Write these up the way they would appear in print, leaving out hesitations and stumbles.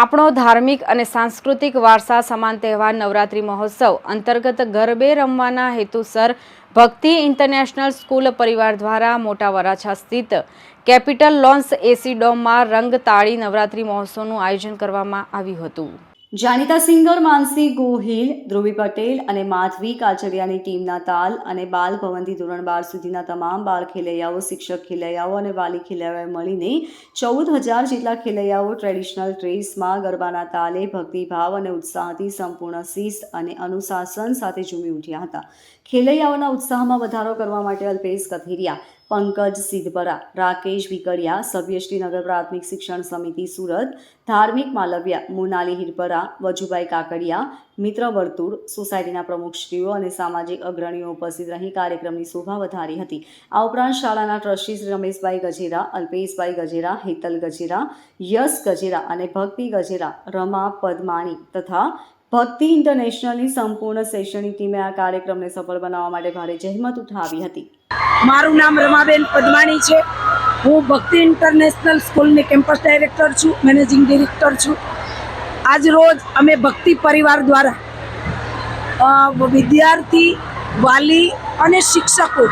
આપણો ધાર્મિક અને સાંસ્કૃતિક વારસા સમાન તહેવાર નવરાત્રિ મહોત્સવ અંતર્ગત ગરબે રમવાના હેતુસર ભક્તિ ઇન્ટરનેશનલ સ્કૂલ પરિવાર દ્વારા મોટા વરાછા સ્થિત કેપિટલ લોન્સ એસી ડોમમાં રંગતાળી નવરાત્રિ મહોત્સવનું આયોજન કરવામાં આવ્યું હતું। જાણીતા સિંગર માનસી ગોહિલ, ધ્રુવી પટેલ અને માધવી કાચરિયાની ટીમના તાલ અને બાલ ભવનથી ધોરણ 12 સુધીના તમામ બાળ ખેલૈયાઓ, શિક્ષક ખેલૈયાઓ અને વાલી ખેલૈયાઓએ મળીને 14,000 જેટલા ખેલૈયાઓ ટ્રેડિશનલ ડ્રેસમાં ગરબાના તાલે ભક્તિભાવ અને ઉત્સાહથી સંપૂર્ણ શિસ્ત અને અનુશાસન સાથે ઝૂમી ઉઠ્યા હતા। ખેલૈયાઓના ઉત્સાહમાં વધારો કરવા માટે અલ્પેશ કથિરિયા, પંકજ સિદ્ધપરા, રાકેશ વિકડિયા, સભ્ય શ્રીનગર પ્રાથમિક શિક્ષણ સમિતિ સુરત, ધાર્મિક માલવ્યા, મોનાલી હિરપરા, વજુભાઈ કાકડિયા, મિત્ર વર્તુળ સોસાયટીના પ્રમુખશ્રીઓ અને સામાજિક અગ્રણીઓ ઉપસ્થિત રહી કાર્યક્રમની શોભા વધારી હતી। આ ઉપરાંત શાળાના ટ્રસ્ટી શ્રી રમેશભાઈ ગજેરા, અલ્પેશભાઈ ગજેરા, હેતલ ગજેરા, યશ ગજેરા અને ભક્તિ ગજેરા, રમા પદમાણી તથા ભક્તિ ઇન્ટરનેશનલની સંપૂર્ણ શૈક્ષણિક ટીમે આ કાર્યક્રમને સફળ બનાવવા માટે ભારે જહેમત ઉઠાવી હતી। મારું નામ રમાબેન પદમાણી છે। હું ભક્તિ ઇન્ટરનેશનલ સ્કૂલની કેમ્પસ ડાયરેક્ટર છું, મેનેજિંગ ડિરેક્ટર છું। આજ રોજ અમે ભક્તિ પરિવાર દ્વારા વિદ્યાર્થી, વાલી અને શિક્ષકો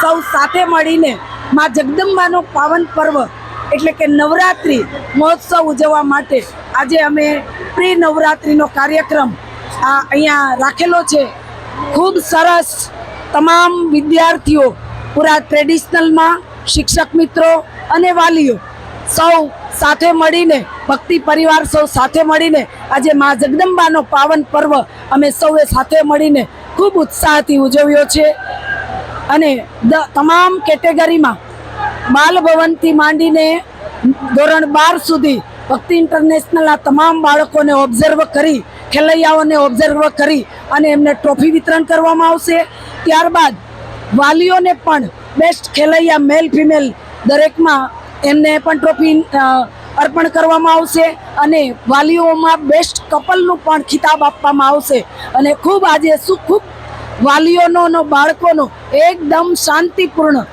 સૌ સાથે મળીને મા જગદંબાનો પાવન પર્વ એટલે કે નવરાત્રિ મહોત્સવ ઉજવવા માટે આજે અમે પ્રી નવરાત્રિનો કાર્યક્રમ અહીંયા રાખેલો છે। ખૂબ સરસ તમામ વિદ્યાર્થીઓ પૂરા ટ્રેડિશનલમાં, શિક્ષક મિત્રો અને વાલીઓ સૌ સાથે મળીને, ભક્તિ પરિવાર સૌ સાથે મળીને આજે મા જગદંબાનો પાવન પર્વ અમે સૌએ સાથે મળીને ખૂબ ઉત્સાહથી ઉજવ્યો છે। અને તમામ કેટેગરીમાં બાલભવનથી માંડીને ધોરણ 12 સુધી ભક્તિ ઇન્ટરનેશનલના તમામ બાળકોને ઓબ્ઝર્વ કરી, ખેલૈયાઓને ઓબ્ઝર્વ કરી અને એમને ટ્રોફી વિતરણ કરવામાં આવશે। ત્યારબાદ વાલીઓને પણ બેસ્ટ ખેલૈયા મેલ ફિમેલ દરેકમાં એમને પણ ટ્રોફી અર્પણ કરવામાં આવશે અને વાલીઓમાં બેસ્ટ કપલનું પણ ખિતાબ આપવામાં આવશે। અને ખૂબ આજે ખૂબ વાલીઓનો અને બાળકોનો એકદમ શાંતિપૂર્ણ,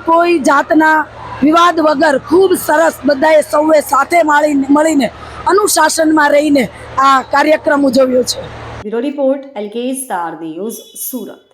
કોઈ જાતના વિવાદ વગર ખૂબ સરસ બધાએ સૌએ સાથે મળીને અનુશાસનમાં રહીને આ કાર્યક્રમ ઉજવ્યો છે। Bureau report LK star news Surat.